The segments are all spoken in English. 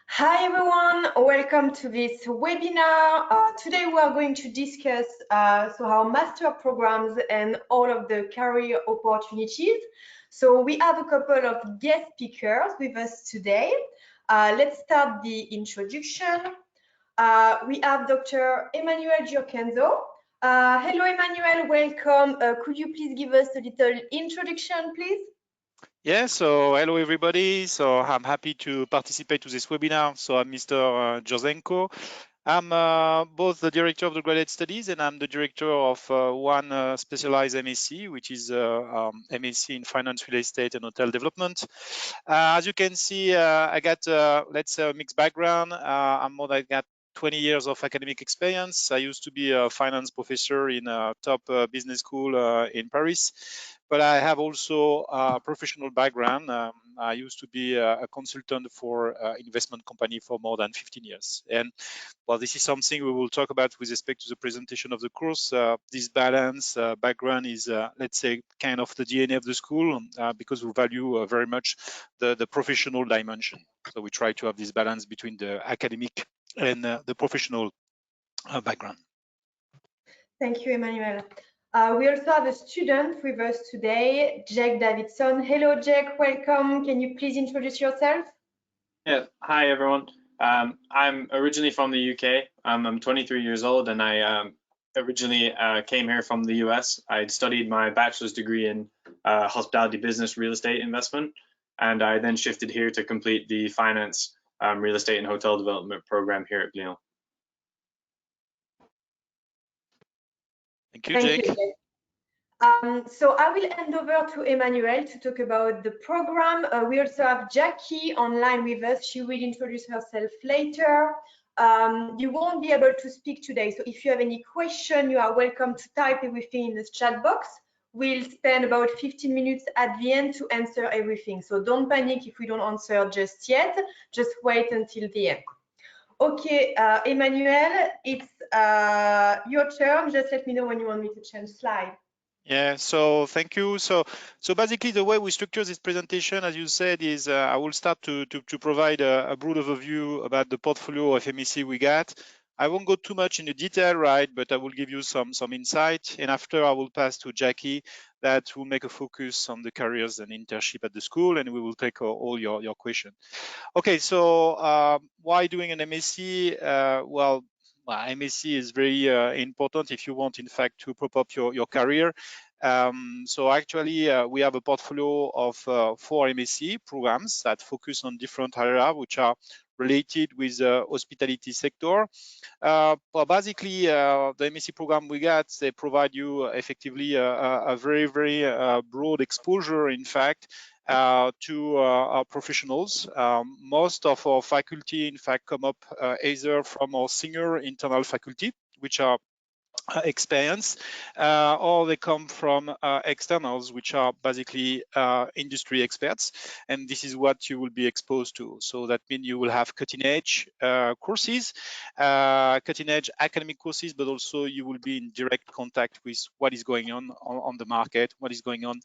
Hi everyone, welcome to this webinar. Today we are going to discuss our master programs and all of the career opportunities. So we have a couple of guest speakers with us today. Let's start the introduction. We have Dr. Emmanuel Jurczenko. Hello Emmanuel, welcome. Could you please give us a little introduction, please? Yeah, so hello everybody. So I'm happy to participate to this webinar. So I'm Mr. Jurczenko. I'm both the director of the graduate studies and I'm the director of one specialized MSc, which is MSc in finance, real estate, and hotel development. As you can see, I got let's say a mixed background. I got 20 years of academic experience. I used to be a finance professor in a top business school in Paris, but I have also a professional background. I used to be a consultant for investment company for more than 15 years. And well, this is something we will talk about with respect to the presentation of the course. This balance background is, let's say, kind of the DNA of the school because we value very much the professional dimension. So we try to have this balance between the academic and the professional background. Thank you, Emmanuel. We also have a student with us today, Jack Davidson. Hello, Jack. Welcome. Can you please introduce yourself? Yeah. Hi, everyone. I'm originally from the UK. I'm 23 years old, and I originally came here from the US. I studied my bachelor's degree in hospitality business real estate investment, and I then shifted here to complete the finance real estate and hotel development program here at Glion. Thank you, Jake. So I will hand over to Emmanuel to talk about the program. We also have Jacquie online with us. She will introduce herself later. You won't be able to speak today, so if you have any question, you are welcome to type everything in the chat box. We'll spend about 15 minutes at the end to answer everything. So don't panic if we don't answer just yet. Just wait until the end. Okay, Emmanuel, it's your turn. Just let me know when you want me to change slide. Yeah, so thank you. So basically the way we structure this presentation, as you said, is I will start to provide a broad overview about the portfolio of MSc we got. I won't go too much into detail, right, but I will give you some insight. And after I will pass to Jacquie that will make a focus on the careers and internship at the school, and we will take all your questions. Okay, so why doing an MSc? Well, MSc is very important if you want, in fact, to prop up your career. So actually, we have a portfolio of 4 MSc programs that focus on different areas, which are related with the hospitality sector. Well, basically, the MSc program we got, they provide you effectively a very, very broad exposure, in fact, to our professionals. Most of our faculty, in fact, come up either from our senior internal faculty, which are experience, or they come from externals, which are basically industry experts, and this is what you will be exposed to. So that means you will have cutting-edge courses, cutting-edge academic courses, but also you will be in direct contact with what is going on the market, what is going on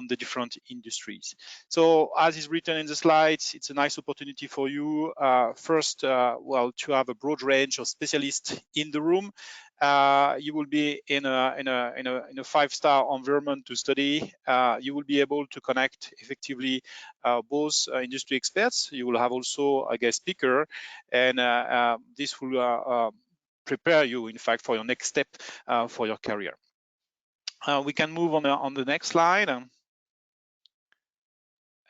the different industries. So as is written in the slides, it's a nice opportunity for you first, well, to have a broad range of specialists in the room. You will be in a 5-star environment to study. You will be able to connect effectively both industry experts. You will have also a guest speaker, and this will prepare you, in fact, for your next step for your career. We can move on the next slide.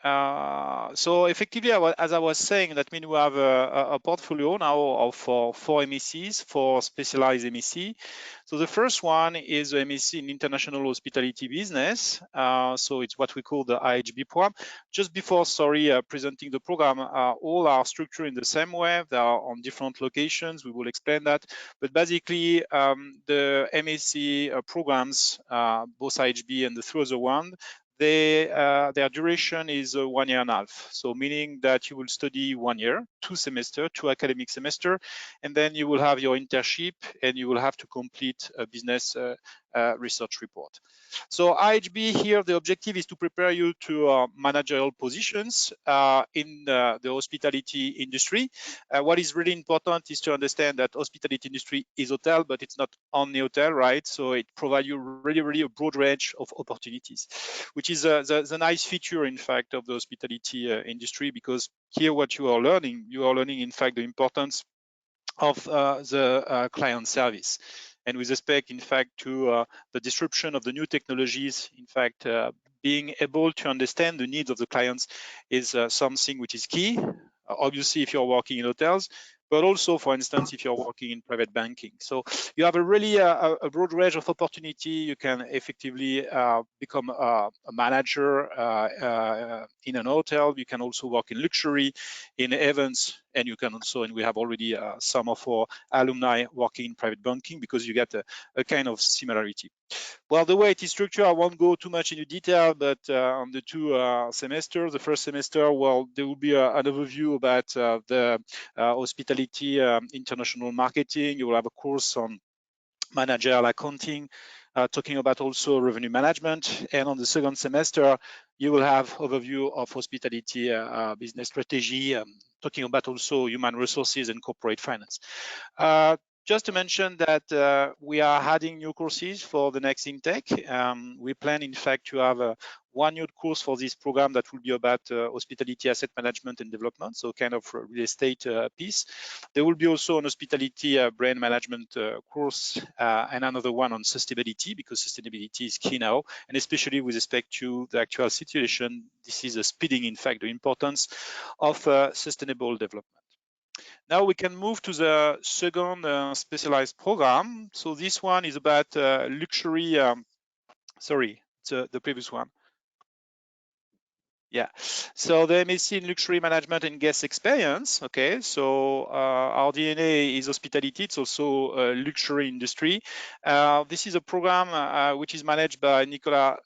So effectively, as I was saying, that means we have a portfolio now of 4 MScs, 4 specialized MSc. So the first one is the MSc in International Hospitality Business. So it's what we call the IHB program. Just before, presenting the program, all are structured in the same way. They are on different locations. We will explain that. But basically, the MSc programs, both IHB and the 3 other one, their duration is 1.5 years. So meaning that you will study 1 year, 2 semesters, 2 academic semesters, and then you will have your internship and you will have to complete a business research report. So IHB here, the objective is to prepare you to managerial positions in the hospitality industry. What is really important is to understand that hospitality industry is hotel, but it's not only hotel, right? So it provides you really a broad range of opportunities, which is the nice feature, in fact, of the hospitality industry, because here what you are learning in fact the importance of the client service. And with respect, in fact, to the disruption of the new technologies, in fact, being able to understand the needs of the clients is something which is key. Obviously, if you're working in hotels, but also, for instance, if you're working in private banking. So you have a really a broad range of opportunity. You can effectively become a manager in an hotel. You can also work in luxury, in events, and you can also, and we have already some of our alumni working in private banking, because you get a kind of similarity. Well, the way it is structured, I won't go too much into detail, but on the two semesters, the first semester, well, there will be an overview about the hospitality international marketing. You will have a course on managerial accounting, talking about also revenue management. And on the second semester, you will have overview of hospitality business strategy, talking about also human resources and corporate finance. Just to mention that we are adding new courses for the next intake. We plan, in fact, to have one new course for this program that will be about hospitality asset management and development, so kind of real estate piece. There will be also an hospitality brand management course and another one on sustainability, because sustainability is key now, and especially with respect to the actual situation, this is speeding, in fact, the importance of sustainable development. Now we can move to the second specialized program. So this one is about luxury, sorry, the previous one. Yeah, so the MSc in Luxury Management and Guest Experience. Okay, so our DNA is hospitality. It's also luxury industry. This is a program which is managed by Nicoletta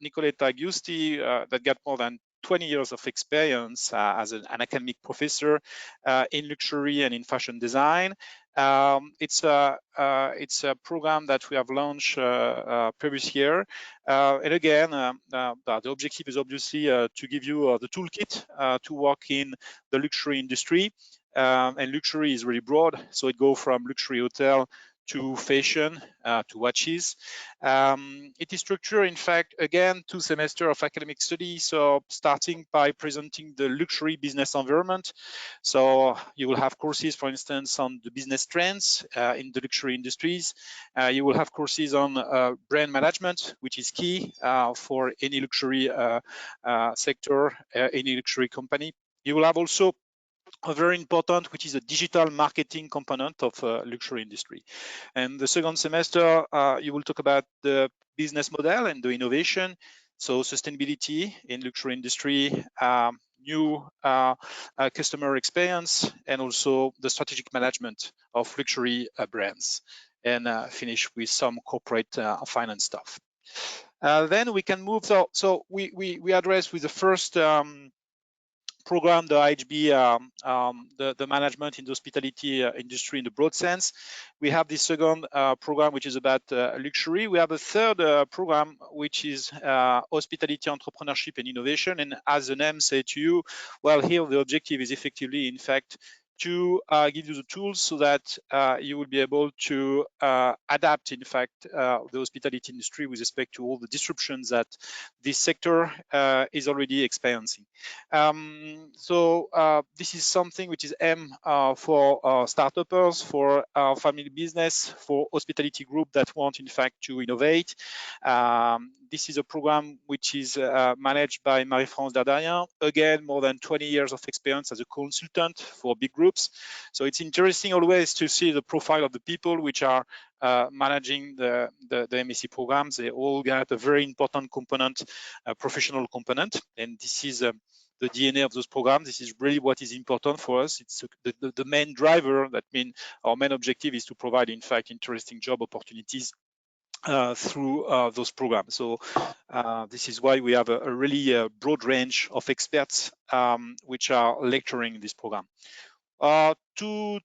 Giusti that got more than 20 years of experience as an academic professor in luxury and in fashion design. It's a program that we have launched previous year. And again, the objective is obviously to give you the toolkit to work in the luxury industry. And luxury is really broad, so it goes from luxury hotel to fashion, to watches. It is structured, in fact, again, 2 semesters of academic study. So starting by presenting the luxury business environment. So you will have courses, for instance, on the business trends in the luxury industries. You will have courses on brand management, which is key for any luxury sector, any luxury company. You will have also a very important, which is a digital marketing component of luxury industry. And the second semester, you will talk about the business model and the innovation. So sustainability in luxury industry, new customer experience, and also the strategic management of luxury brands, and finish with some corporate finance stuff. Then we can move. So we address with the first program, the IHB, the management in the hospitality industry in the broad sense. We have this second program, which is about luxury. We have a third program, which is hospitality entrepreneurship and innovation. And as the name says to you, well, here the objective is effectively, in fact, to give you the tools so that you will be able to adapt, in fact, the hospitality industry with respect to all the disruptions that this sector is already experiencing. So this is something which is aimed for startups, for family business, for hospitality group that want, in fact, to innovate. This is a program which is managed by Marie-France Dardarien. Again, more than 20 years of experience as a consultant for big groups. So it's interesting always to see the profile of the people which are managing the MSc programs. They all got a very important component, a professional component, and this is the DNA of those programs. This is really what is important for us. It's the main driver. That means our main objective is to provide, in fact, interesting job opportunities through those programs. So this is why we have a really broad range of experts which are lecturing this program. Two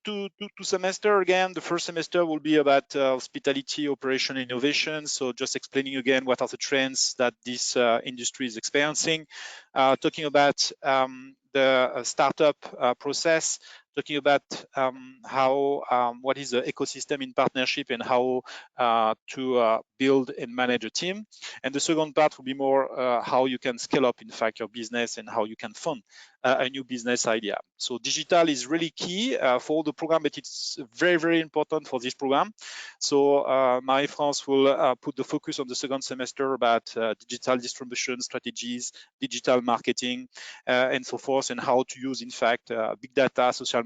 semester again. The first semester will be about hospitality, operation, innovation. So just explaining again what are the trends that this industry is experiencing. Talking about the startup process. Talking about what is the ecosystem in partnership and how to build and manage a team. And the second part will be more how you can scale up, in fact, your business and how you can fund a new business idea. So digital is really key for the program, but it's very, very important for this program. So Marie-France will put the focus on the second semester about digital distribution strategies, digital marketing, and so forth, and how to use, in fact, big data, social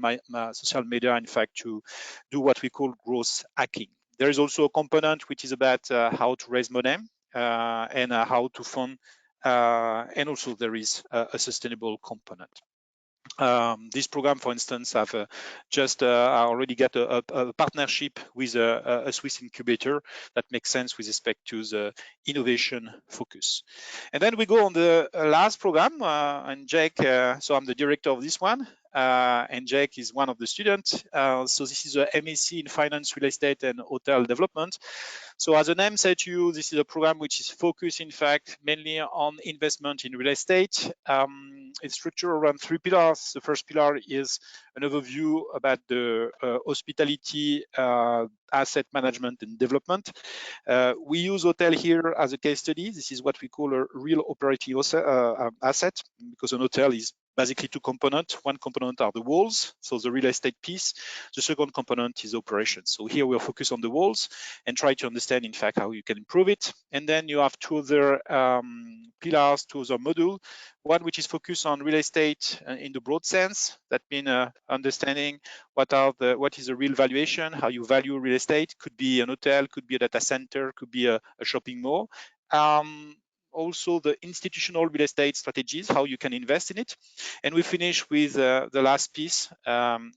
media, in fact, to do what we call growth hacking. There is also a component which is about how to raise money and how to fund, and also there is a sustainable component. This program, for instance, have I already got a partnership with a Swiss incubator that makes sense with respect to the innovation focus. And then we go on the last program, and Jacques, so I'm the director of this one, and Jacques is one of the students. So this is a MSc in Finance, Real Estate, and Hotel Development. So as the name said to you, this is a program which is focused, in fact, mainly on investment in real estate. It's structured around 3 pillars. The first pillar is an overview about the hospitality asset management and development. We use hotel here as a case study. This is what we call a real operating asset, because an hotel is basically two components. One component are the walls, so the real estate piece. The second component is operations. So here we are focused on the walls and try to understand, in fact, how you can improve it. And then you have two other pillars, two other modules. One which is focused on real estate in the broad sense. That means understanding what is the real valuation, how you value real estate. Could be an hotel, could be a data center, could be a shopping mall. Also the institutional real estate strategies, how you can invest in it. And we finish with the last piece,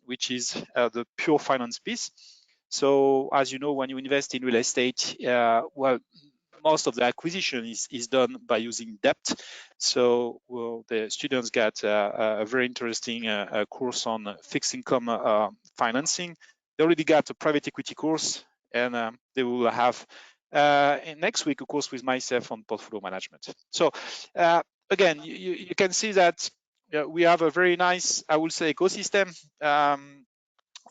which is the pure finance piece. So as you know, when you invest in real estate, well, most of the acquisition is done by using debt. So the students get a very interesting course on fixed income financing. They already got a private equity course, and they will have next week a course with myself on portfolio management. So again, you can see that we have a very nice, I would say, ecosystem.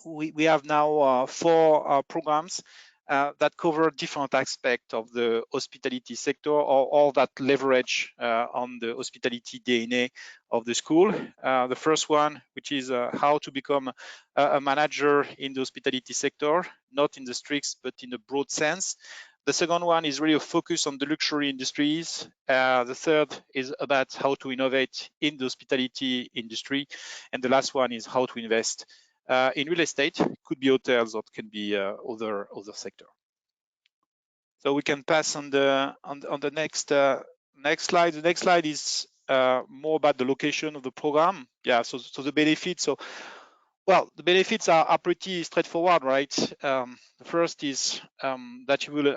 We have now 4 programs that cover different aspects of the hospitality sector, or that leverage on the hospitality DNA of the school. The first one, which is how to become a manager in the hospitality sector, not in the strict, but in the broad sense. The second one is really a focus on the luxury industries. The third is about how to innovate in the hospitality industry. And the last one is how to invest in real estate. It could be hotels, or it can be other sector. So we can pass on the next slide. The next slide is more about the location of the program. Yeah. So the benefits. So well, the benefits are pretty straightforward, right? The first is that you will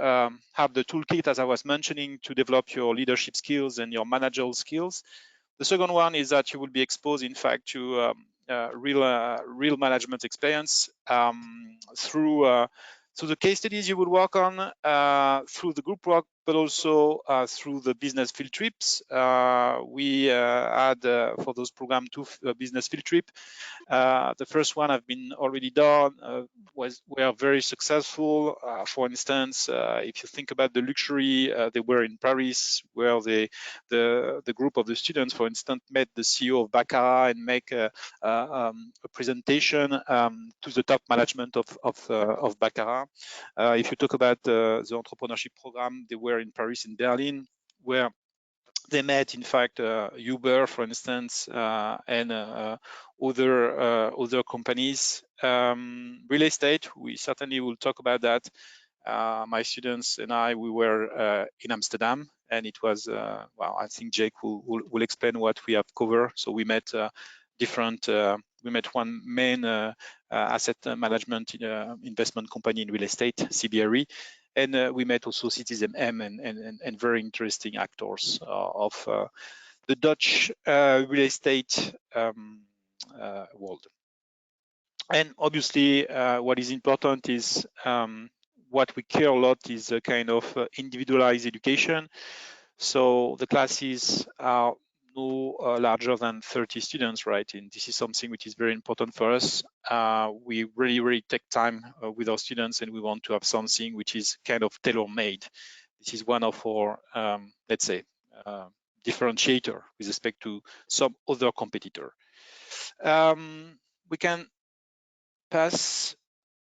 have the toolkit, as I was mentioning, to develop your leadership skills and your managerial skills. The second one is that you will be exposed, in fact, to real management experience through the case studies you will work on, through the group work, but also through the business field trips. We had for those programs 2 business field trips. The first one have been already done, were very successful. For instance, if you think about the luxury, they were in Paris, where the group of the students, for instance, met the CEO of Baccarat and make a presentation to the top management of Baccarat. If you talk about the entrepreneurship program, they were in Paris and Berlin, where they met, in fact, Uber, for instance, and other companies. Real estate, we certainly will talk about that. My students and I, we were in Amsterdam, and it was, well, I think Jake will explain what we have covered. So we met we met one main asset management investment company in real estate, CBRE, and we met also Citizen M and very interesting actors of the Dutch real estate world. And obviously, what is important is what we care a lot is a kind of individualized education. So the classes are no larger than 30 students, right? And this is something which is very important for us. We really take time with our students, and we want to have something which is kind of tailor-made. This is one of our, let's say, differentiator with respect to some other competitor. We can pass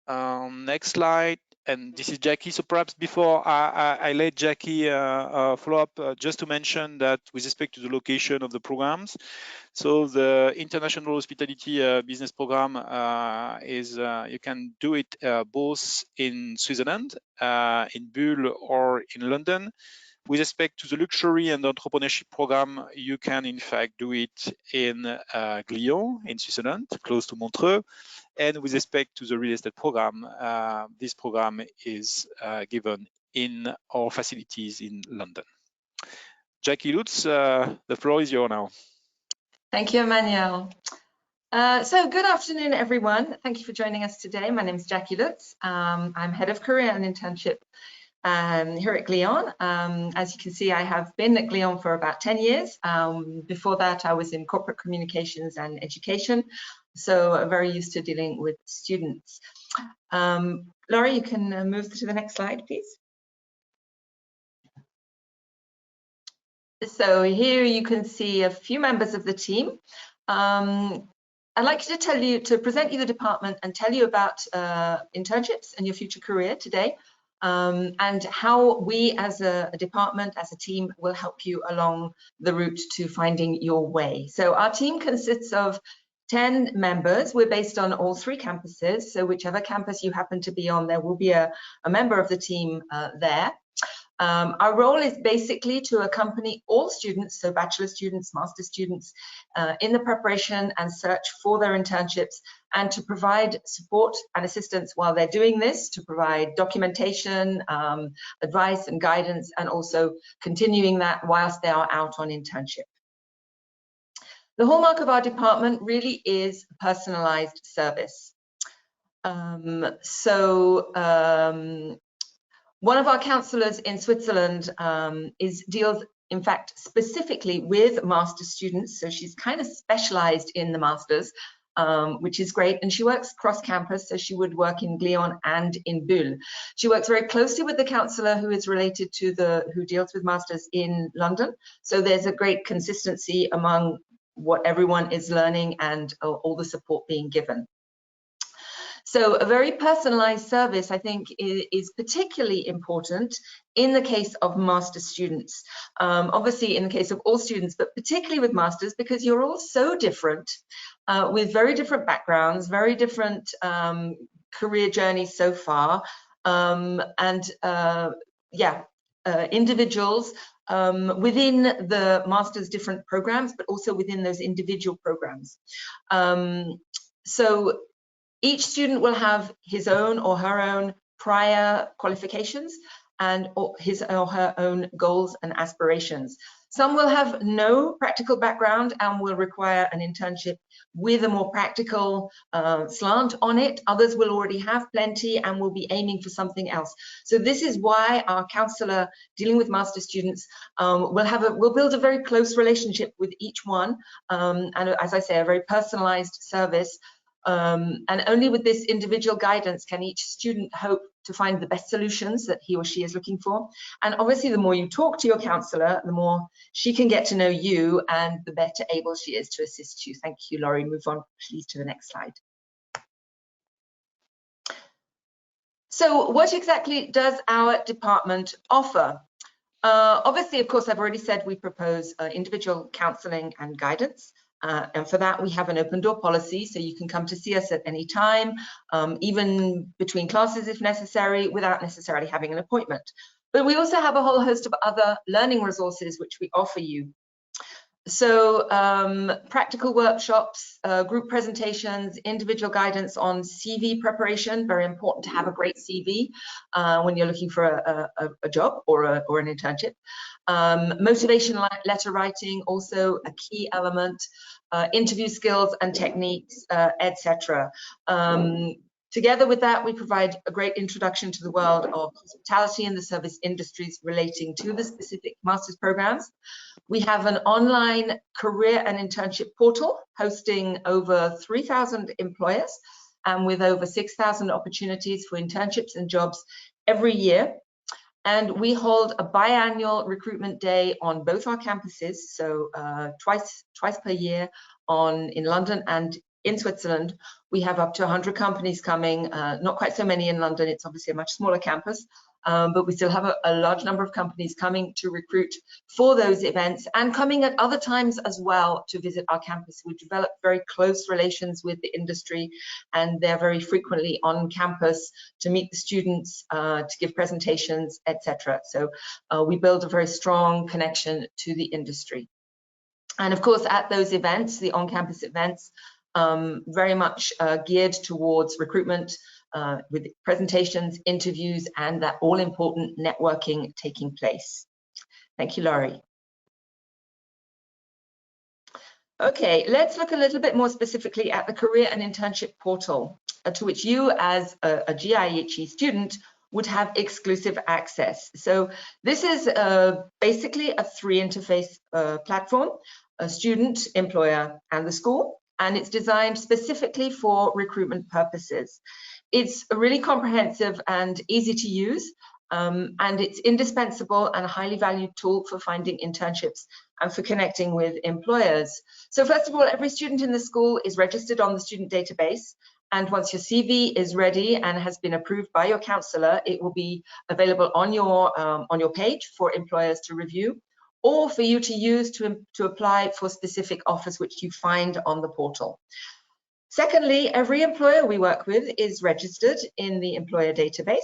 next slide. And this is Jacquie. So perhaps before I let Jacquie follow up, just to mention that with respect to the location of the programs, so the International Hospitality Business Program is, you can do it both in Switzerland, in Bulle, or in London. With respect to the luxury and entrepreneurship program, you can in fact do it in Glion in Switzerland, close to Montreux. And with respect to the real estate program, this program is given in our facilities in London. Jacquie Lutz, the floor is yours now. Thank you, Emmanuel. So good afternoon, everyone. Thank you for joining us today. My name is Jacquie Lutz. I'm head of Career and Internship here at Glion. As you can see, I have been at Glion for about 10 years. Before that, I was in corporate communications and education, so I'm very used to dealing with students. Laurie, you can move to the next slide, please. So here you can see a few members of the team. I'd like to present you the department and tell you about internships and your future career today, and how we as a department, as a team, will help you along the route to finding your way. So our team consists of 10 members. We're based on all 3 campuses, so whichever campus you happen to be on, there will be a member of the team there. Our role is basically to accompany all students, so bachelor students, master students, in the preparation and search for their internships, and to provide support and assistance while they're doing this, to provide documentation, advice and guidance, and also continuing that whilst they are out on internship. The hallmark of our department really is personalized service. One of our counselors in Switzerland deals, in fact, specifically with master students. So she's kind of specialized in the masters, which is great. And she works cross-campus, so she would work in Glion and in Bulle. She works very closely with the counselor who is related to who deals with masters in London. So there's a great consistency among what everyone is learning and all the support being given. So a very personalized service, I think, is particularly important in the case of master students. Obviously in the case of all students, but particularly with masters, because you're all so different, with very different backgrounds, very different career journeys so far, individuals within the master's different programs, but also within those individual programs. So each student will have his own or her own prior qualifications and his or her own goals and aspirations. Some will have no practical background and will require an internship with a more practical slant on it. Others will already have plenty and will be aiming for something else. So this is why our counselor dealing with master students will build a very close relationship with each one, and as I say, a very personalized service. And only with this individual guidance can each student hope to find the best solutions that he or she is looking for. And obviously, the more you talk to your counselor, the more she can get to know you and the better able she is to assist you. Thank you, Laurie. Move on, please, to the next slide. So what exactly does our department offer? Obviously, of course, I've already said we propose individual counseling and guidance. And for that, we have an open door policy, so you can come to see us at any time, even between classes if necessary, without necessarily having an appointment. But we also have a whole host of other learning resources which we offer you. So practical workshops, group presentations, individual guidance on CV preparation. Very important to have a great CV when you're looking for a job or an internship. Motivation letter writing, also a key element. Interview skills and techniques, etc. Together with that, we provide a great introduction to the world of hospitality and the service industries relating to the specific master's programs. We have an online career and internship portal hosting over 3,000 employers and with over 6,000 opportunities for internships and jobs every year. And we hold a biannual recruitment day on both our campuses, so twice per year in London and in Switzerland. We have up to 100 companies coming, not quite so many in London, it's obviously a much smaller campus, but we still have a large number of companies coming to recruit for those events and coming at other times as well to visit our campus. We develop very close relations with the industry, and they're very frequently on campus to meet the students, to give presentations, etc. So we build a very strong connection to the industry. And of course, at those events, the on-campus events, very much geared towards recruitment, with presentations, interviews, and that all-important networking taking place. Thank you, Laurie. Okay, let's look a little bit more specifically at the Career and Internship portal, to which you as a GIHE student would have exclusive access. So this is basically a three-interface platform, a student, employer, and the school, and it's designed specifically for recruitment purposes. It's a really comprehensive and easy to use, and it's indispensable and a highly valued tool for finding internships and for connecting with employers. So first of all, every student in the school is registered on the student database, and once your CV is ready and has been approved by your counsellor, it will be available on your page for employers to review, or for you to use to apply for specific offers which you find on the portal. Secondly, every employer we work with is registered in the employer database,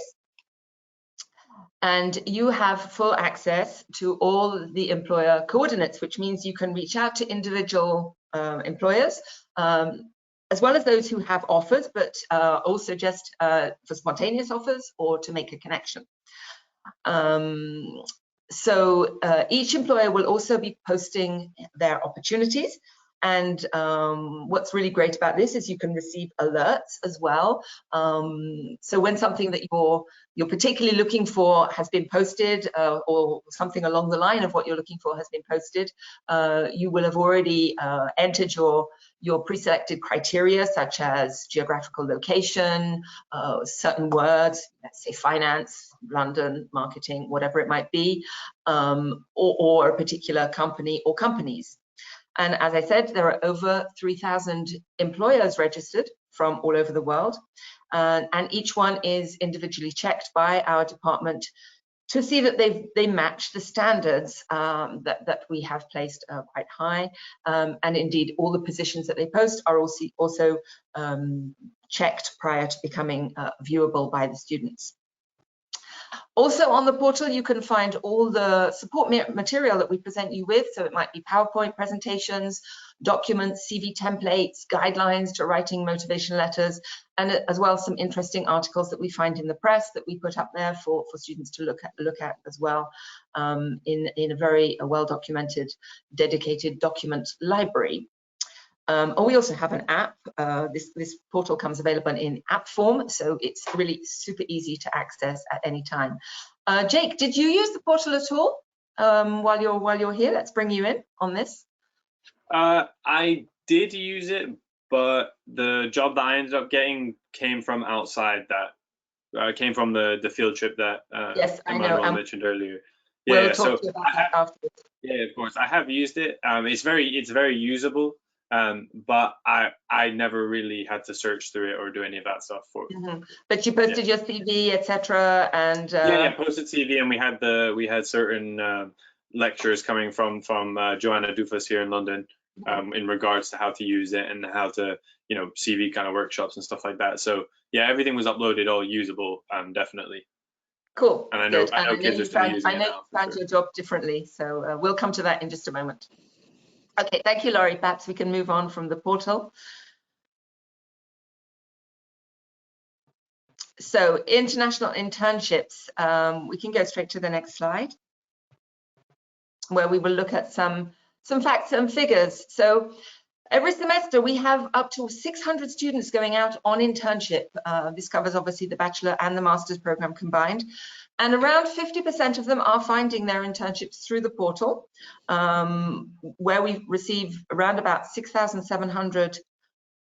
and you have full access to all the employer coordinates, which means you can reach out to individual employers, as well as those who have offers, but also just for spontaneous offers or to make a connection. So each employer will also be posting their opportunities. And what's really great about this is you can receive alerts as well. So when something that you're particularly looking for has been posted, or something along the line of what you're looking for has been posted, you will have already entered your pre-selected criteria, such as geographical location, certain words, let's say finance, London, marketing, whatever it might be, or a particular company or companies. And as I said, there are over 3,000 employers registered from all over the world, and each one is individually checked by our department to see that they match the standards that we have placed quite high. And indeed, all the positions that they post are also checked prior to becoming viewable by the students. Also on the portal, you can find all the support material that we present you with. So it might be PowerPoint presentations, documents, CV templates, guidelines to writing motivation letters, and as well some interesting articles that we find in the press that we put up there for students to look at as well, in a very well-documented, dedicated document library. We also have an app. This portal comes available in app form, so it's really super easy to access at any time. Jake, did you use the portal at all while you're here? Let's bring you in on this. I did use it, but the job that I ended up getting came from outside that. Came from the field trip that yes, Emmanuel mentioned earlier. Yeah, we'll talk to you about that afterwards. Yeah, of course. I have used it. It's very usable. But I never really had to search through it or do any of that stuff for. Mm-hmm. But you posted your CV, etc., and yeah, posted CV, and we had certain lectures coming from Joanna Dufus here in London, in regards to how to use it and how to CV kind of workshops and stuff like that. So yeah, everything was uploaded, all usable, definitely. Cool. And I know kids are still using it now. I know you found your job differently, so we'll come to that in just a moment. Okay, thank you, Laurie. Perhaps we can move on from the portal. So international internships, we can go straight to the next slide, where we will look at some facts and figures. So every semester we have up to 600 students going out on internship. This covers obviously the bachelor and the master's program combined. And around 50% of them are finding their internships through the portal, where we receive around about 6,700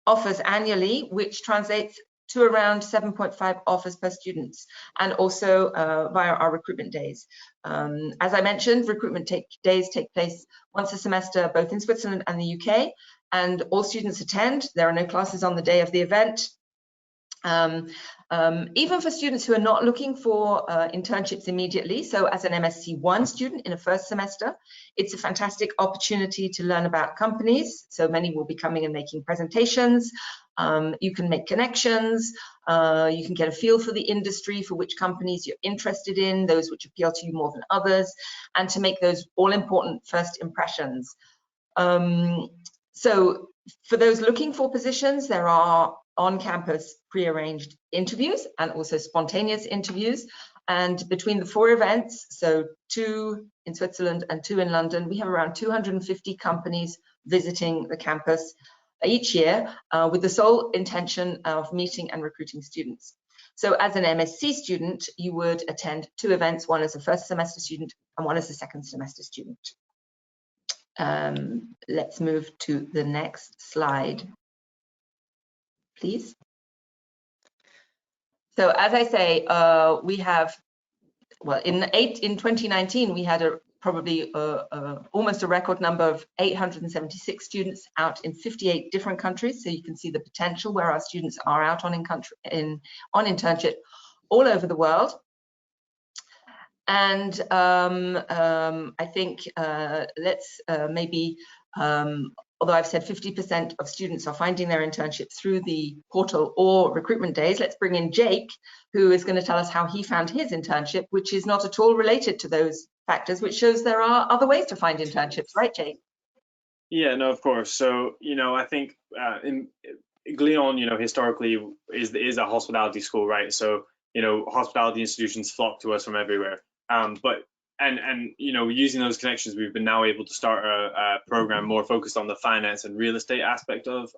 offers annually, which translates to around 7.5 offers per student, and also via our recruitment days. As I mentioned, recruitment days take place once a semester, both in Switzerland and the UK, and all students attend. There are no classes on the day of the event. Even for students who are not looking for internships immediately, so as an MSc1 student in a first semester, it's a fantastic opportunity to learn about companies. So many will be coming and making presentations. You can make connections. You can get a feel for the industry, for which companies you're interested in, those which appeal to you more than others, and to make those all-important first impressions. So for those looking for positions, there are on-campus pre-arranged interviews and also spontaneous interviews. And between the 4 events, so 2 in Switzerland and 2 in London, we have around 250 companies visiting the campus each year with the sole intention of meeting and recruiting students. So as an MSc student, you would attend 2 events, one as a first semester student and one as a second semester student. Let's move to the next slide, please. So as I say, we have, well, in 2019, we had probably almost a record number of 876 students out in 58 different countries. So you can see the potential where our students are out on internship all over the world. And I think let's maybe, although I've said 50% of students are finding their internship through the portal or recruitment days, let's bring in Jake, who is going to tell us how he found his internship, which is not at all related to those factors, which shows there are other ways to find internships, right, Jake? Yeah, no, of course. So, I think in Glion, historically is a hospitality school, right? So, hospitality institutions flock to us from everywhere. But using those connections, we've been now able to start a program more focused on the finance and real estate aspect of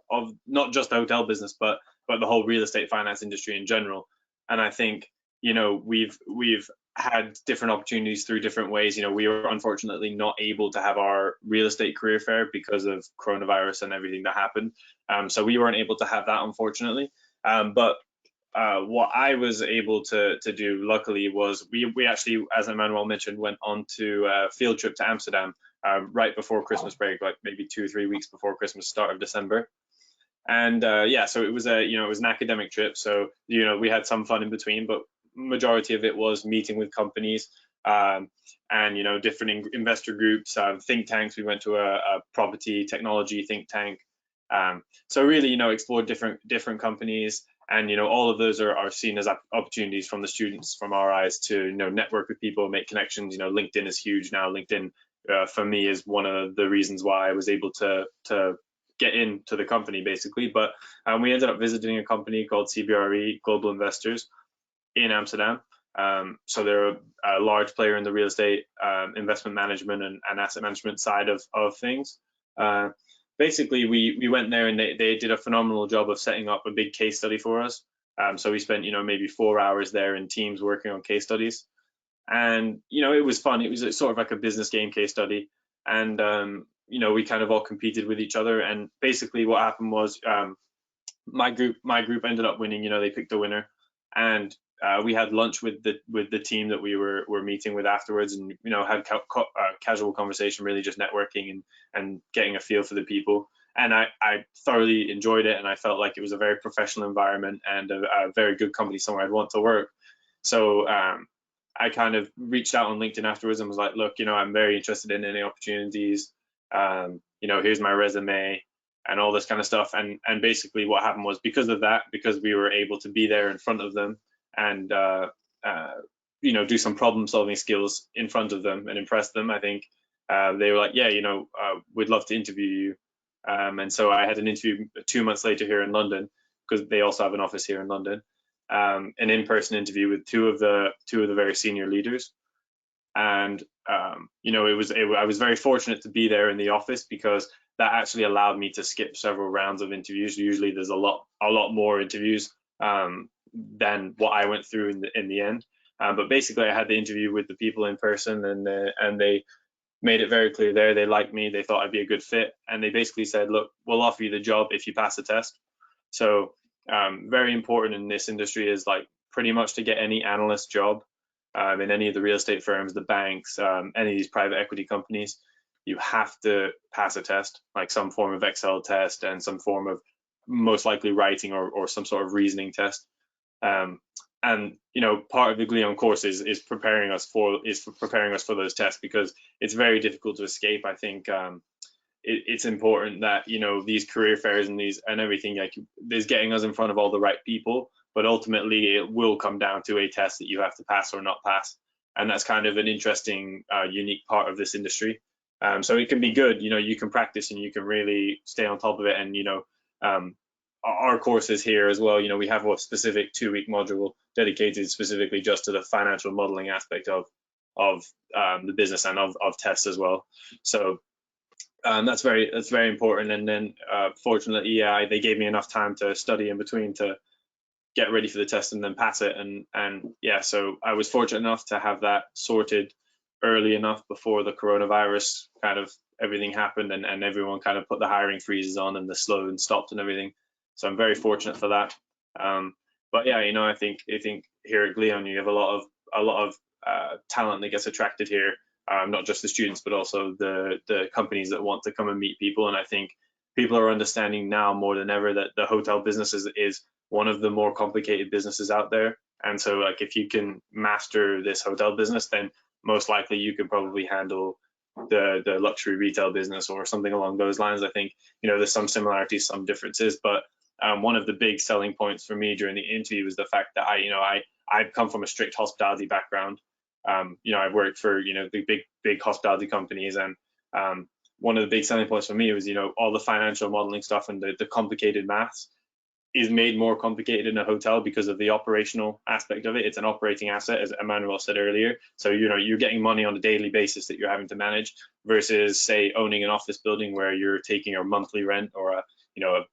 not just the hotel business, but the whole real estate finance industry in general. And I think, we've had different opportunities through different ways. We were unfortunately not able to have our real estate career fair because of coronavirus and everything that happened. So we weren't able to have that, unfortunately. But what I was able to do, luckily, was we actually, as Emmanuel mentioned, went on to a field trip to Amsterdam right before Christmas break, like maybe 2 or 3 weeks before Christmas, start of December. And yeah, so it was it was an academic trip. So we had some fun in between, but majority of it was meeting with companies and different investor groups, think tanks. We went to a property technology think tank. So really, explored different companies. And all of those are seen as opportunities from the students, from our eyes, to network with people, make connections. LinkedIn is huge now. LinkedIn for me is one of the reasons why I was able to get into the company, basically. But we ended up visiting a company called CBRE Global Investors in Amsterdam. So they're a large player in the real estate investment management and asset management side of things. Basically, we went there and they did a phenomenal job of setting up a big case study for us. So we spent, maybe 4 hours there in teams working on case studies. And, it was fun. It was sort of like a business game case study. And, we kind of all competed with each other. And basically what happened was my group ended up winning. They picked a winner. And we had lunch with the team that we were meeting with afterwards, and had casual conversation, really just networking and getting a feel for the people. And I thoroughly enjoyed it, and I felt like it was a very professional environment and a very good company, somewhere I'd want to work. So I kind of reached out on LinkedIn afterwards and was like, look, I'm very interested in any opportunities. Here's my resume and all this kind of stuff. And basically what happened was, because of that, because we were able to be there in front of them and do some problem solving skills in front of them and impress them, I think they were like, yeah, we'd love to interview you. And so I had an interview 2 months later here in London, because they also have an office here in London, an in-person interview with two of the very senior leaders. And I was very fortunate to be there in the office, because that actually allowed me to skip several rounds of interviews. Usually there's a lot more interviews than what I went through in the end. But basically I had the interview with the people in person, and they made it very clear there they liked me, they thought I'd be a good fit, and they basically said, look, we'll offer you the job if you pass the test. So very important in this industry is, like, pretty much to get any analyst job in any of the real estate firms, the banks, any of these private equity companies, you have to pass a test, like some form of Excel test and some form of most likely writing or some sort of reasoning test. And part of the Glion course is preparing us for those tests, because it's very difficult to escape. I think it's important that these career fairs and everything, like, is getting us in front of all the right people, but ultimately it will come down to a test that you have to pass or not pass, and that's kind of an interesting unique part of this industry. So it can be good, you can practice and you can really stay on top of it. And our courses here as well, we have a specific 2-week module dedicated specifically just to the financial modeling aspect of the business and of tests as well. So that's very important. And then fortunately, yeah, they gave me enough time to study in between to get ready for the test and then pass it. And yeah, so I was fortunate enough to have that sorted early enough before the coronavirus kind of everything happened, and everyone kind of put the hiring freezes on and the slow and stopped and everything. So I'm very fortunate for that. But yeah, I think here at Glion you have a lot of talent that gets attracted here, not just the students but also the companies that want to come and meet people. And I think people are understanding now more than ever that the hotel business is one of the more complicated businesses out there. And so, like, if you can master this hotel business, then most likely you could probably handle the luxury retail business or something along those lines. I think there's some similarities, some differences, but one of the big selling points for me during the interview was the fact that I've come from a strict hospitality background. I've worked for the big hospitality companies, and one of the big selling points for me was all the financial modeling stuff and the complicated maths is made more complicated in a hotel because of the operational aspect of it. It's an operating asset, as Emmanuel said earlier. So you're getting money on a daily basis that you're having to manage, versus say owning an office building where you're taking a monthly rent or a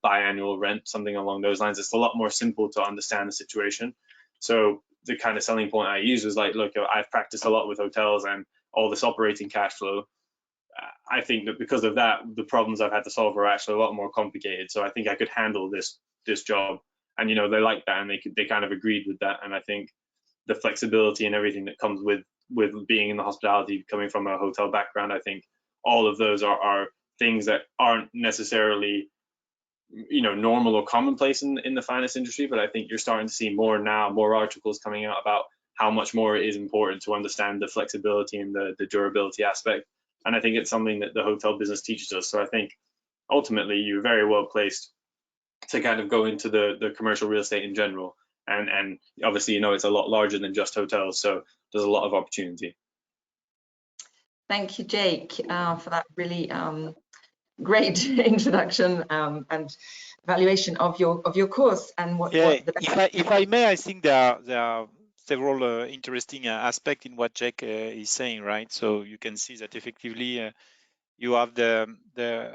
biannual rent, something along those lines. It's a lot more simple to understand the situation. So the kind of selling point I used was like, look, I've practiced a lot with hotels and all this operating cash flow. I think that because of that, the problems I've had to solve are actually a lot more complicated. So I think I could handle this job, and they like that, and they kind of agreed with that. And I think the flexibility and everything that comes with being in the hospitality, coming from a hotel background, I think all of those are things that aren't necessarily normal or commonplace in the finance industry. But I think you're starting to see more articles coming out about how much more it is important to understand the flexibility and the durability aspect. And I think it's something that the hotel business teaches us. So I think ultimately you're very well placed to kind of go into the commercial real estate in general. And obviously, it's a lot larger than just hotels. So there's a lot of opportunity. Thank you, Jake, for that really great introduction and evaluation of your course and what the best. If I may, I think there are several interesting aspects in what Jake is saying, right? So you can see that effectively you have the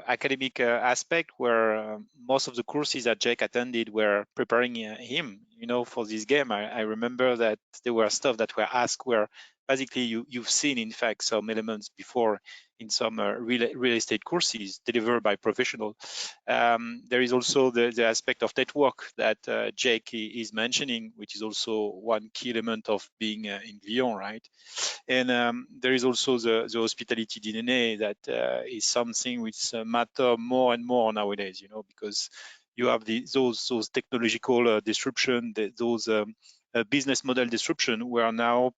academic aspect where most of the courses that Jake attended were preparing him, for this game. I remember that there were stuff that were asked where basically you've seen, in fact, some elements before in some real estate courses delivered by professionals. There is also the aspect of network that Jake is mentioning, which is also one key element of being in Glion, right? And there is also the hospitality DNA that is something which matter more and more nowadays, because you have those technological disruption, those business model disruption, where now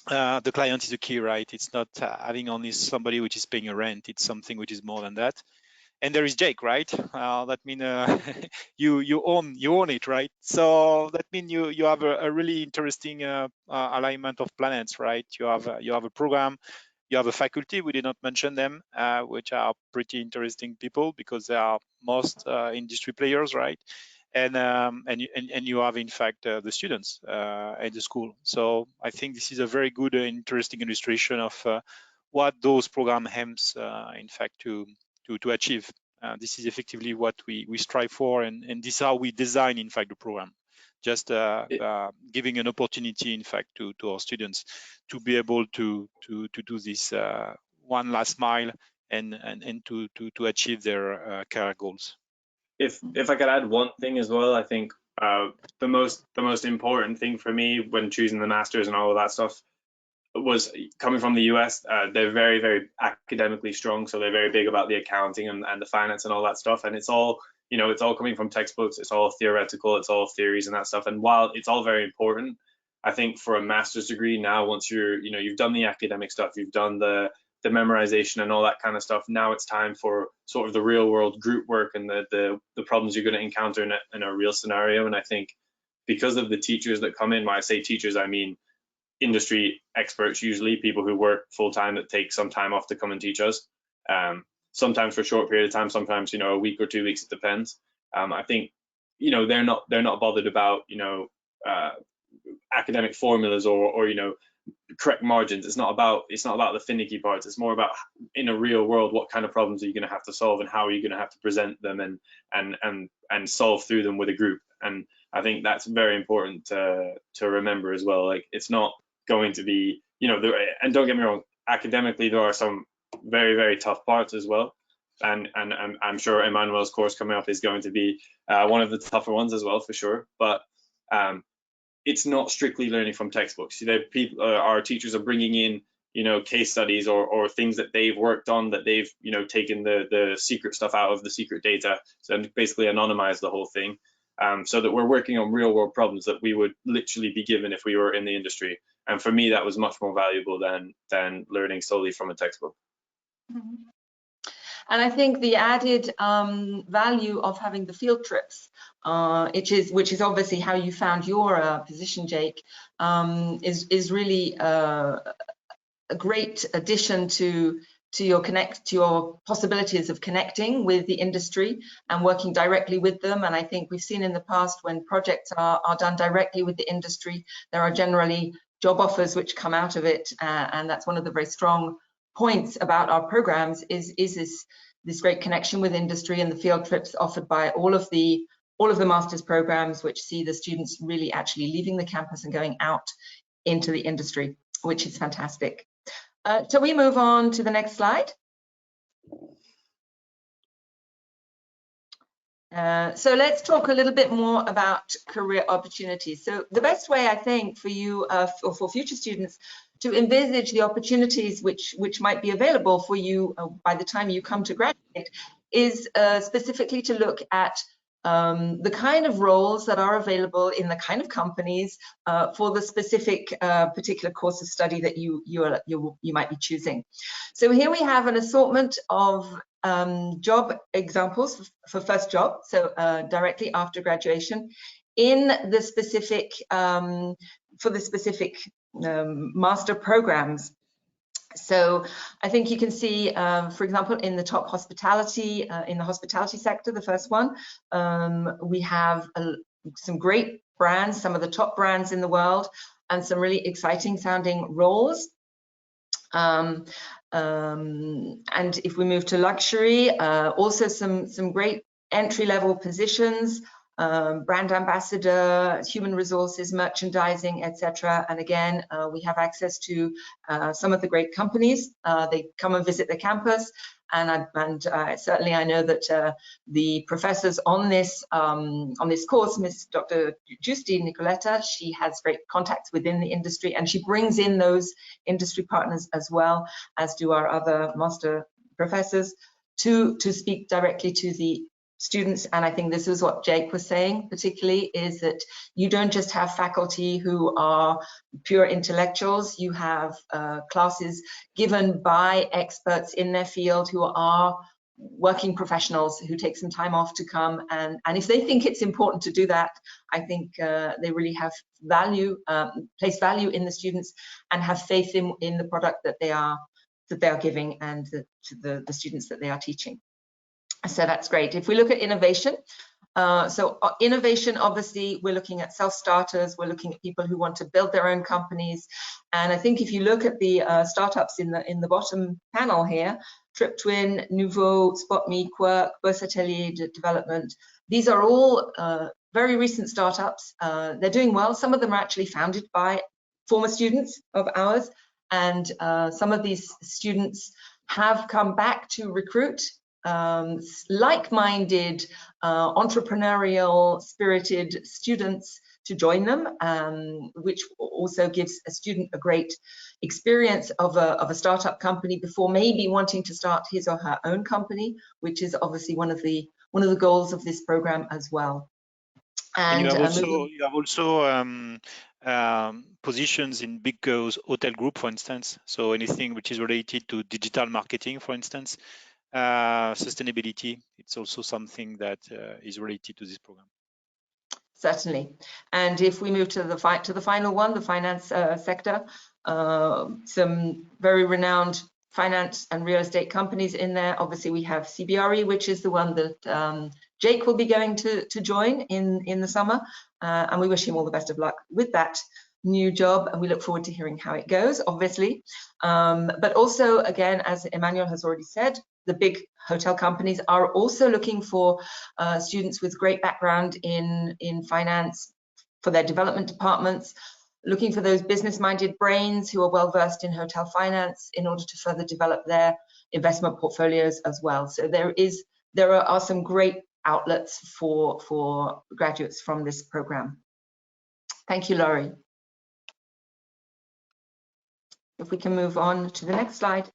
the client is the key, right? It's not having only somebody which is paying a rent. It's something which is more than that. And there is Jake, right? That means you own it, right? So that means you have a really interesting alignment of planets, right? You have a program, you You have a faculty, we did not mention them, which are pretty interesting people because they are most industry players, right? And you have in fact the students at the school. So I think this is a very good interesting illustration of what those program aims in fact to achieve. This is effectively what we strive for, and this is how we design in fact the program. Just giving an opportunity in fact to our students to be able to do this one last mile and to achieve their career goals. If I could add one thing as well, I think the most important thing for me when choosing the masters and all of that stuff was coming from the US. They're very, very academically strong, so they're very big about the accounting and the finance and all that stuff. And it's all, you know, it's all coming from textbooks. It's all theoretical. It's all theories and that stuff. And while it's all very important, I think for a master's degree now, once you're, you know, you've done the academic stuff, you've done the memorization and all that kind of stuff. Now it's time for sort of the real world group work and the problems you're going to encounter in a real scenario. And I think because of the teachers that come in, when I say teachers, I mean industry experts, usually people who work full time that take some time off to come and teach us. Sometimes for a short period of time, sometimes, you know, a week or 2 weeks, it depends. I think, you know, they're not bothered about, you know, academic formulas or you know, correct margins. It's not about the finicky parts. It's more about, in a real world, what kind of problems are you going to have to solve and how are you going to have to present them and solve through them with a group. And I think that's very important to remember as well. Like, it's not going to be, you know, and don't get me wrong, academically there are some very, very tough parts as well. And I'm sure Emmanuel's course coming up is going to be one of the tougher ones as well, for sure. But it's not strictly learning from textbooks. You know, our teachers are bringing in, you know, case studies or things that they've worked on, that they've, you know, taken the secret stuff out of the secret data, so basically anonymize the whole thing, so that we're working on real world problems that we would literally be given if we were in the industry. And for me, that was much more valuable than learning solely from a textbook. Mm-hmm. And I think the added value of having the field trips, which is obviously how you found your position, Jake, is really a great addition to your possibilities of connecting with the industry and working directly with them. And I think we've seen in the past, when projects are done directly with the industry, there are generally job offers which come out of it, and that's one of the very strong points about our programs is this great connection with industry, and the field trips offered by all of the master's programs, which see the students really actually leaving the campus and going out into the industry, which is fantastic. So we move on to the next slide. So let's talk a little bit more about career opportunities. So the best way, I think, for you or for future students to envisage the opportunities which might be available for you by the time you come to graduate is specifically to look at the kind of roles that are available in the kind of companies for the specific particular course of study that you might be choosing. So here we have an assortment of job examples for first job, so directly after graduation, in the specific for the specific master programs. So I think you can see, for example, in the top hospitality, in the hospitality sector, the first one, we have some great brands, some of the top brands in the world, and some really exciting sounding roles. And if we move to luxury, also some great entry-level positions, brand ambassador, human resources, merchandising, etc. And again, we have access to some of the great companies. They come and visit the campus, and certainly I know that the professors on this course, Miss Dr. Giusti Nicoletta, she has great contacts within the industry, and she brings in those industry partners as well, as do our other master professors, to speak directly to the students. And I think this is what Jake was saying, particularly, is that you don't just have faculty who are pure intellectuals. You have classes given by experts in their field who are working professionals who take some time off to come, and if they think it's important to do that, I think they really have value, place value in the students, and have faith in the product that they are that they are giving and to the students that they are teaching. So that's great. If we look at innovation, innovation, obviously, we're looking at self-starters, we're looking at people who want to build their own companies. And I think if you look at the startups in the bottom panel here, TripTwin, Nouveau, SpotMe, Quirk, Atelier Development, these are all very recent startups. They're doing well. Some of them are actually founded by former students of ours. And some of these students have come back to recruit like-minded, entrepreneurial, spirited students to join them, which also gives a student a great experience of a startup company before maybe wanting to start his or her own company, which is obviously one of the goals of this program as well. And you have also positions in big hotel group, for instance. So anything which is related to digital marketing, for instance. Sustainability, it's also something that is related to this program. Certainly. And if we move to the final one, the finance sector, some very renowned finance and real estate companies in there. Obviously, we have CBRE, which is the one that Jake will be going to join in the summer, and we wish him all the best of luck with that new job, and we look forward to hearing how it goes, obviously. But also, again, as Emmanuel has already said, the big hotel companies are also looking for students with great background in finance for their development departments, looking for those business-minded brains who are well-versed in hotel finance in order to further develop their investment portfolios as well. So there are some great outlets for graduates from this program. Thank you, Laurie. If we can move on to the next slide.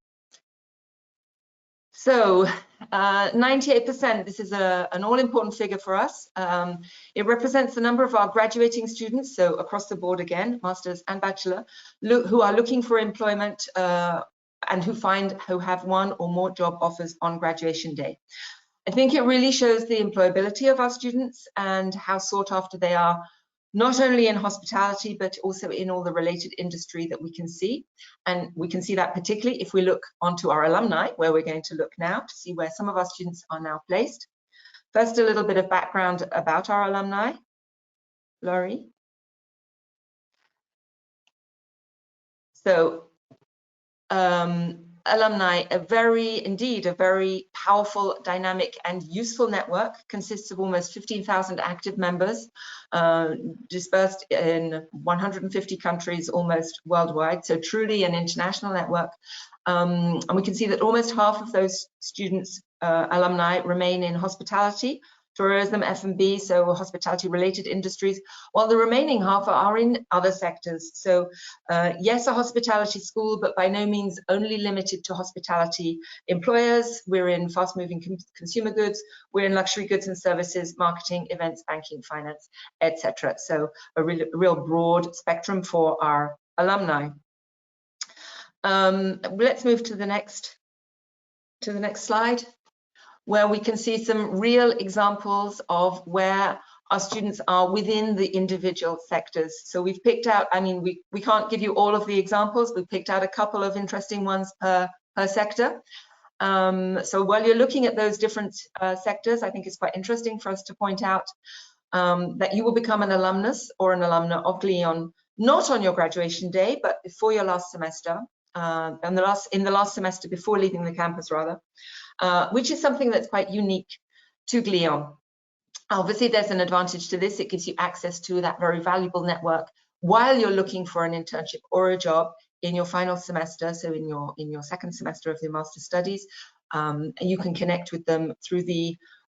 So 98%, this is an all-important figure for us. It represents the number of our graduating students, so across the board again, master's and bachelor, who are looking for employment and who have one or more job offers on graduation day. I think it really shows the employability of our students and how sought after they are, not only in hospitality, but also in all the related industry that we can see. And we can see that particularly if we look onto our alumni, where we're going to look now to see where some of our students are now placed. First, a little bit of background about our alumni. Laurie. So, alumni, indeed a very powerful, dynamic and useful network, consists of almost 15,000 active members dispersed in 150 countries almost worldwide, so truly an international network. And we can see that almost half of those students, alumni, remain in hospitality, tourism, F&B, so hospitality related industries, while the remaining half are in other sectors. So yes, a hospitality school, but by no means only limited to hospitality employers. We're in fast moving consumer goods, we're in luxury goods and services, marketing, events, banking, finance, etc. So a real broad spectrum for our alumni. Let's move to the next slide, where we can see some real examples of where our students are within the individual sectors. So we've picked out, I mean, we can't give you all of the examples, we've picked out a couple of interesting ones per sector. So while you're looking at those different sectors, I think it's quite interesting for us to point out that you will become an alumnus or an alumna of Glion, not on your graduation day, but before your last semester, in the last semester before leaving the campus rather. Which is something that's quite unique to Glion. Obviously, there's an advantage to this. It gives you access to that very valuable network while you're looking for an internship or a job in your final semester, so in your second semester of your master's studies. And you can connect with them through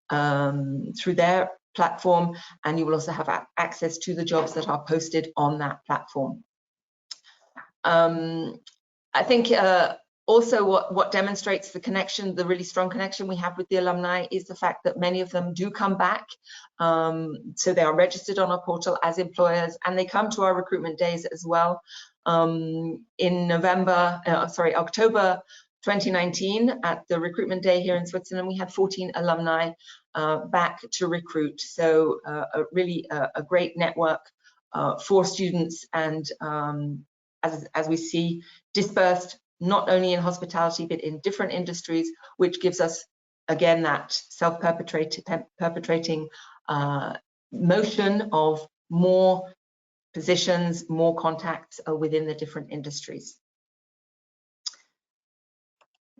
their platform, and you will also have access to the jobs that are posted on that platform. I think also, what demonstrates the connection, the really strong connection we have with the alumni, is the fact that many of them do come back. So they are registered on our portal as employers, and they come to our recruitment days as well. In October 2019, at the recruitment day here in Switzerland, we had 14 alumni back to recruit. So really a great network for students, and as we see, dispersed not only in hospitality, but in different industries, which gives us, again, that self-perpetrating motion of more positions, more contacts within the different industries.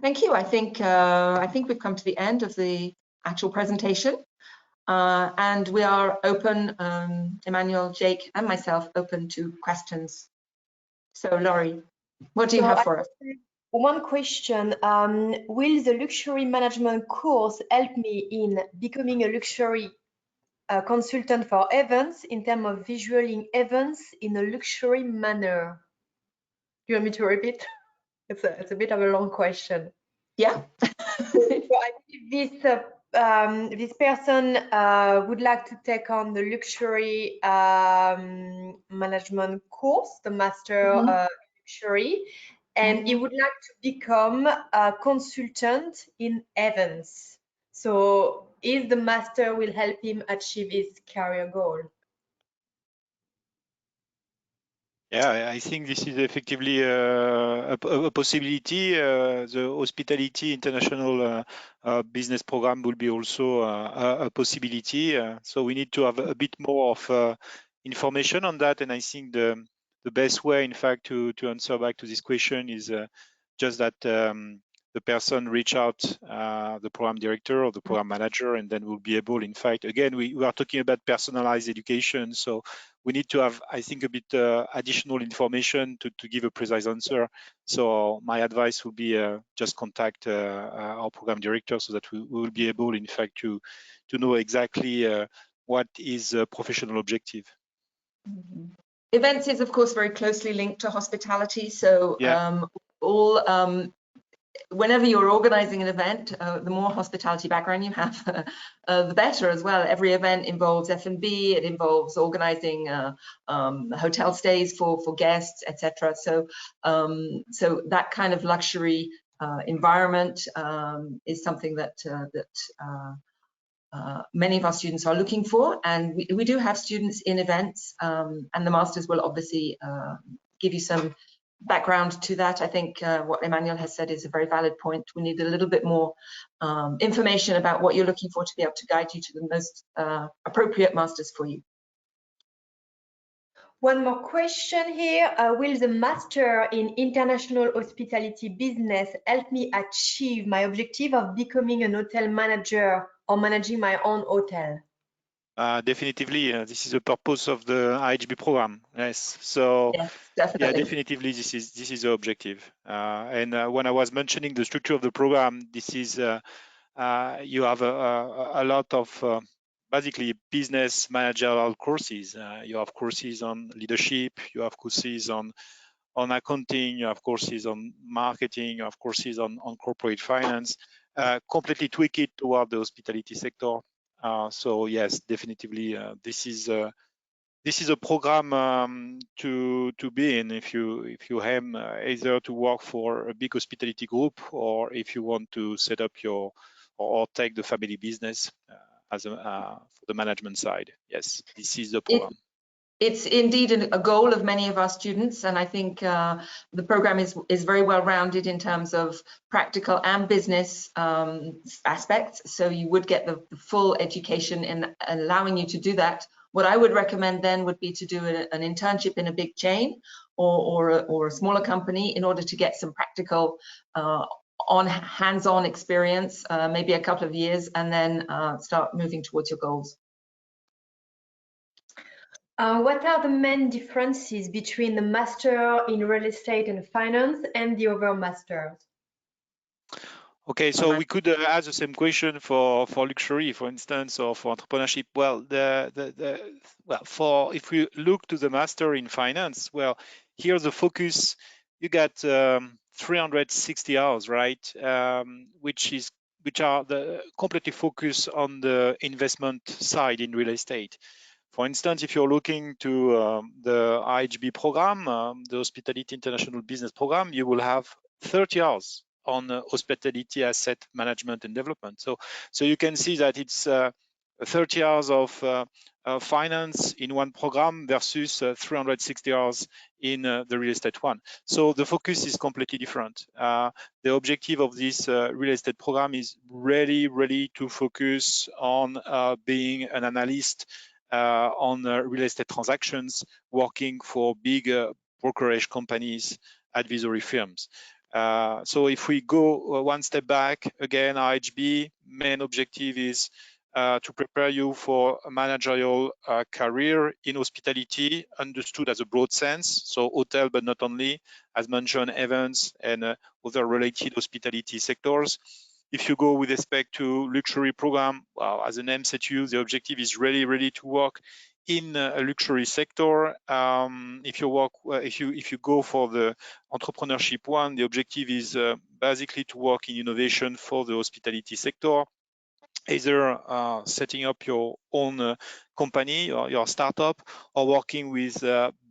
Thank you. I think we've come to the end of the actual presentation, and we are open, Emmanuel, Jake, and myself, open to questions. So, Laurie, what do you have for us? One question, will the luxury management course help me in becoming a luxury consultant for events in terms of visualing events in a luxury manner? Do you want me to repeat? It's a bit of a long question. Yeah. So I believe this person would like to take on the luxury management course, the master luxury, and he would like to become a consultant in events. So is the master will help him achieve his career goal? Yeah, I think this is effectively a possibility. The Hospitality International Business Program will be also a possibility. So we need to have a bit more of information on that. And I think the best way, in fact, to answer back to this question is just that the person reach out the program director or the program manager, and then we'll be able, in fact, again, we are talking about personalized education. So we need to have, I think, a bit additional information to give a precise answer. So my advice would be just contact our program director so that we will be able, in fact, to know exactly what is a professional objective. Events is, of course, very closely linked to hospitality. So yeah. Whenever you're organizing an event, the more hospitality background you have, the better as well. Every event involves F&B, it involves organizing hotel stays for guests, etc. So, so that kind of luxury environment is something that many of our students are looking for, and we do have students in events, and the masters will obviously give you some background to that. I think what Emmanuel has said is a very valid point. We need a little bit more information about what you're looking for to be able to guide you to the most appropriate masters for you. One more question here. Will the Master in International Hospitality Business help me achieve my objective of becoming an hotel manager or managing my own hotel? Definitively, this is the purpose of the IHB program. Yes, so yes, definitely. Yeah, definitely, this is the objective. And when I was mentioning the structure of the program, this is you have a lot of basically business managerial courses. You have courses on leadership, you have courses on accounting, you have courses on marketing, you have courses on corporate finance. Completely tweak it toward the hospitality sector. So yes, definitively, this is a program to be in if you aim either to work for a big hospitality group or if you want to set up your or take the family business as for the management side. Yes, this is the program. It's indeed a goal of many of our students, and I think the program is very well rounded in terms of practical and business aspects. So you would get the full education in allowing you to do that. What I would recommend then would be to do an internship in a big chain or a smaller company in order to get some practical hands-on experience, maybe a couple of years, and then start moving towards your goals. What are the main differences between the Master in Real Estate and Finance and the other masters? Okay, so we could ask the same question for luxury, for instance, or for entrepreneurship. Well, for if we look to the Master in Finance, well, here's the focus. You got 360 hours, right? Which are the completely focused on the investment side in real estate. For instance, if you're looking to the IHB program, the Hospitality International Business Program, you will have 30 hours on hospitality asset management and development. So you can see that it's 30 hours of finance in one program versus 360 hours in the real estate one. So the focus is completely different. The objective of this real estate program is really to focus on being an analyst on real estate transactions, working for big brokerage companies, advisory firms. So if we go one step back, again, our HB main objective is to prepare you for a managerial career in hospitality, understood as a broad sense, so hotel, but not only, as mentioned, events and other related hospitality sectors. If you go with respect to luxury program, well, as the name sets you, the objective is really to work in a luxury sector. If you go for the entrepreneurship one, the objective is basically to work in innovation for the hospitality sector, either setting up your own company or your startup, or working with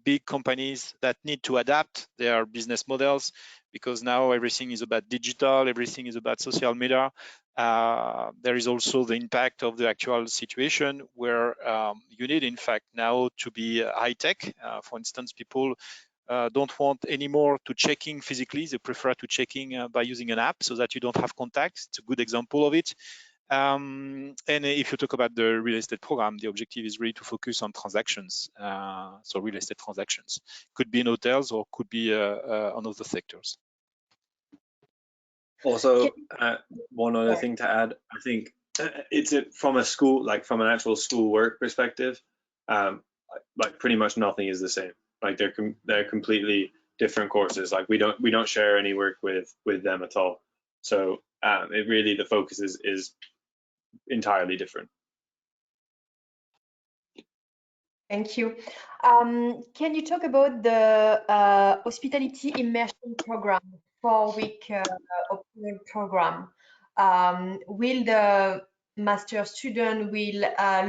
big companies that need to adapt their business models, because now everything is about digital, everything is about social media. There is also the impact of the actual situation where you need, in fact, now to be high tech. For instance, people don't want anymore to checking physically. They prefer to checking by using an app so that you don't have contacts. It's a good example of it. And if you talk about the real estate program, the objective is really to focus on transactions. So real estate transactions could be in hotels or could be on other sectors. Also, one other thing to add, I think it's from a school, like from an actual school work perspective, like pretty much nothing is the same. Like they're completely different courses. Like we don't share any work with them at all. So it really, the focus is entirely different. Thank you. Can you talk about the hospitality immersion program, 4-week program? Will the master student will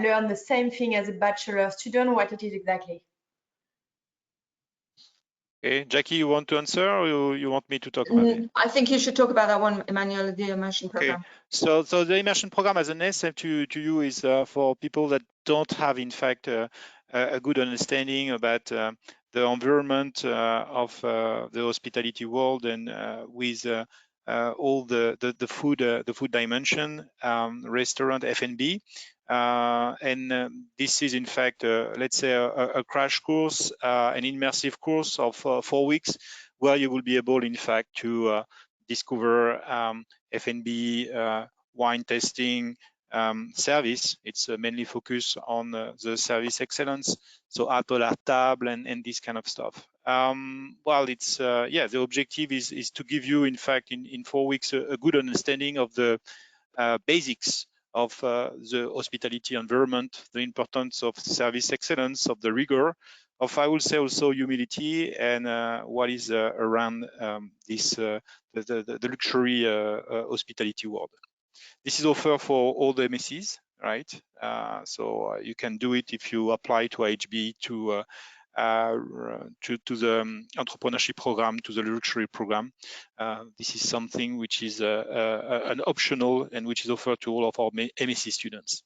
learn the same thing as a bachelor student? What it is exactly? Okay, Jacquie, you want to answer, or you want me to talk about it? I think you should talk about that one, Emmanuel, the immersion program. Okay, so the immersion program, as an essay to you, is for people that don't have, in fact, a good understanding about the environment of the hospitality world, and with all the food dimension, restaurant, F&B. And this is, in fact, let's say a crash course, an immersive course of 4 weeks, where you will be able, in fact, to discover F&B, wine tasting, service. It's mainly focused on the service excellence, so à la table and this kind of stuff. Well, it's the objective is to give you, in fact, in 4 weeks, a good understanding of the basics of the hospitality environment, the importance of service excellence, of the rigor, of, I will say, also humility, and what is around this the luxury hospitality world. This is offered for all the MSCs, right? So you can do it if you apply to IHB to the entrepreneurship program, to the luxury program. This is something which is an optional and which is offered to all of our MSc students.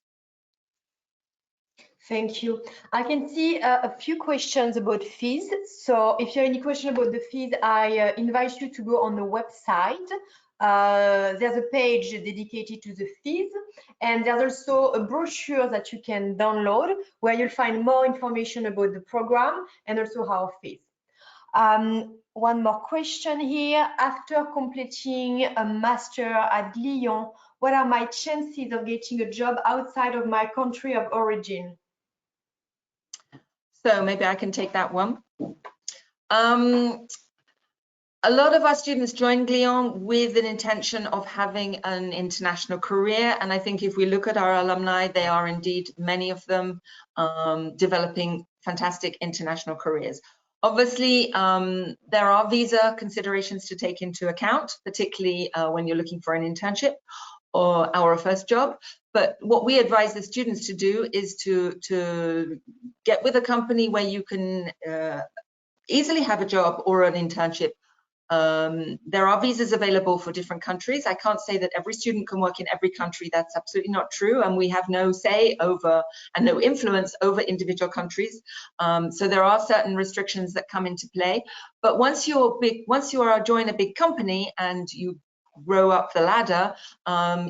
Thank you. I can see a few questions about fees. So if you have any question about the fees, I invite you to go on the website. There's a page dedicated to the fees, and there's also a brochure that you can download where you'll find more information about the program and also our fees. One more question here. After completing a master at Glion, what are my chances of getting a job outside of my country of origin? So maybe I can take that one. A lot of our students join Glion with an intention of having an international career. And I think if we look at our alumni, they are indeed, many of them, developing fantastic international careers. Obviously, there are visa considerations to take into account, particularly when you're looking for an internship or our first job. But what we advise the students to do is to get with a company where you can easily have a job or an internship There are visas available for different countries. I can't say that every student can work in every country. That's absolutely not true. And we have no say over and no influence over individual countries. So there are certain restrictions that come into play. But once you join a big company and you grow up the ladder,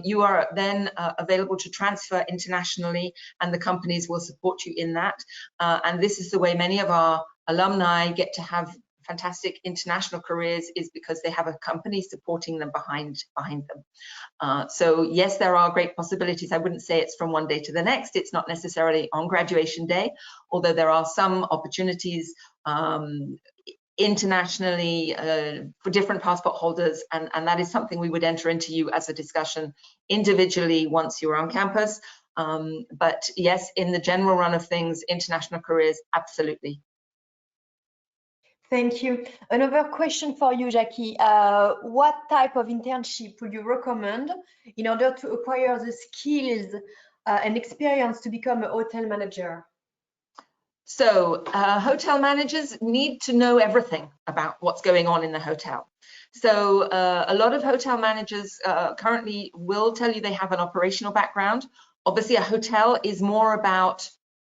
you are then available to transfer internationally, and the companies will support you in that. And this is the way many of our alumni get to have fantastic international careers, is because they have a company supporting them behind them. So yes, there are great possibilities. I wouldn't say it's from one day to the next. It's not necessarily on graduation day, although there are some opportunities internationally for different passport holders, and that is something we would enter into you as a discussion individually once you're on campus. But yes, in the general run of things, international careers, absolutely. Thank you. Another question for you, Jacquie. What type of internship would you recommend in order to acquire the skills and experience to become a hotel manager? So hotel managers need to know everything about what's going on in the hotel. So a lot of hotel managers currently will tell you they have an operational background. Obviously, a hotel is more about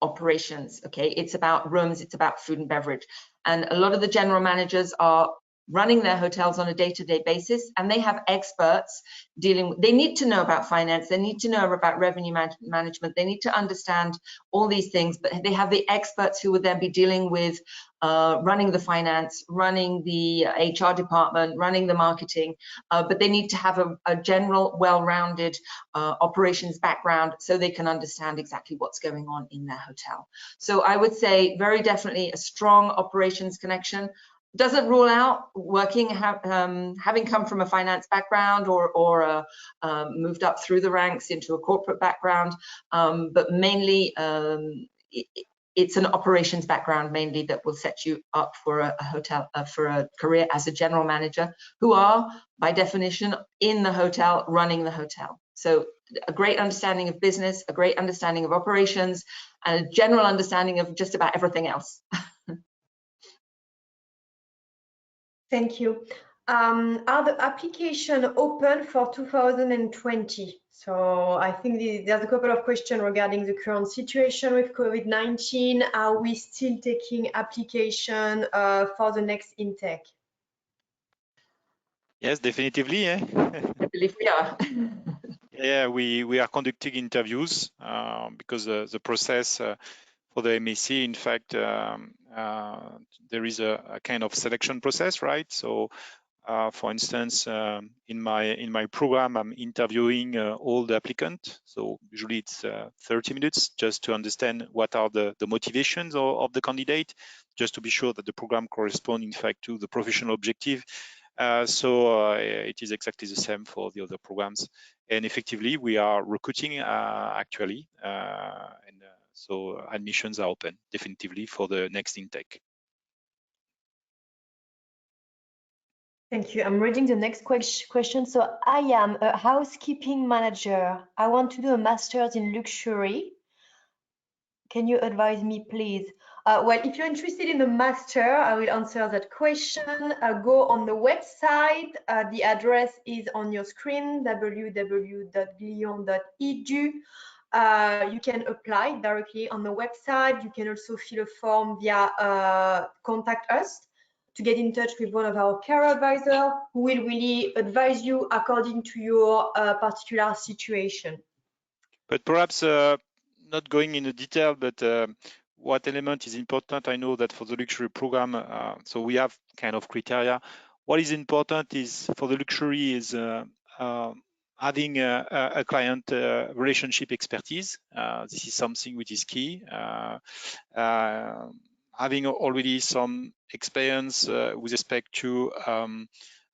operations, okay? It's about rooms, it's about food and beverage. And a lot of the general managers are running their hotels on a day-to-day basis, and they have experts they need to know about finance, they need to know about revenue management, they need to understand all these things, but they have the experts who would then be dealing with running the finance, running the HR department, running the marketing, but they need to have a general, well-rounded operations background so they can understand exactly what's going on in their hotel. So I would say very definitely a strong operations connection. Doesn't rule out working, having come from a finance background or moved up through the ranks into a corporate background, but mainly it's an operations background mainly that will set you up for a hotel, for a career as a general manager, who are by definition in the hotel, running the hotel. So a great understanding of business, a great understanding of operations, and a general understanding of just about everything else. Thank you. Are the application open for 2020? So I think there's a couple of questions regarding the current situation with COVID-19. Are we still taking application for the next intake? Yes, definitely. I believe we are. Yeah, we are conducting interviews because the process for the MSc, in fact, there is a kind of selection process, right? So, for instance, in my program, I'm interviewing all the applicants. So usually it's 30 minutes just to understand what are the motivations of the candidate, just to be sure that the program corresponds, in fact, to the professional objective. So it is exactly the same for the other programs. And effectively, we are recruiting actually, and so admissions are open definitively for the next intake. Thank you. I'm reading the next question. So I am a housekeeping manager. I want to do a master's in luxury. Can you advise me, please? Well, if you're interested in the master, I will answer that question. Go on the website. The address is on your screen, www.glion.edu. You can apply directly on the website. You can also fill a form via contact us to get in touch with one of our career advisors who will really advise you according to your particular situation. But perhaps not going into detail, but what element is important? I know that for the luxury program, so we have kind of criteria. What is important is for the luxury is having a client relationship expertise. This is something which is key. Having already some experience with respect to